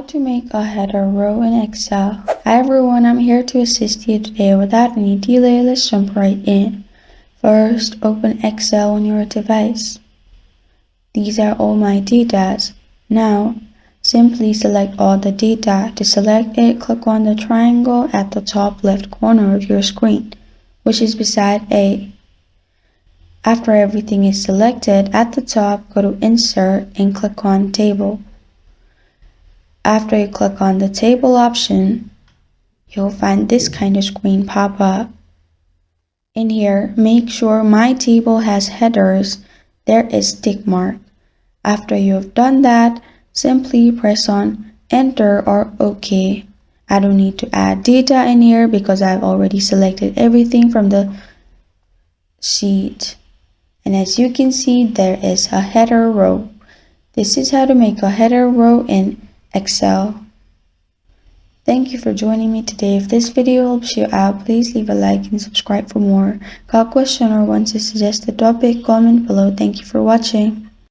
to make a header row in Excel. Hi everyone, I'm here to assist you today. Without any delay, let's jump right in. First, open Excel on your device. These are all my data. Now, simply select all the data. To select it, click on the triangle at the top left corner of your screen, which is beside A. After everything is selected, at the top, go to Insert and click on Table. After you click on the Table option, you'll find this kind of screen pop up. In here, make sure My Table has headers. There is tick mark. After you've done that, simply press on Enter or OK. I don't need to add data in here because I've already selected everything from the sheet. And as you can see, there is a header row. This is how to make a header row in Excel. Thank you for joining me today. If this video helps you out, please leave a like and subscribe for more. Got a question or want to suggest a topic? Comment below. Thank you for watching.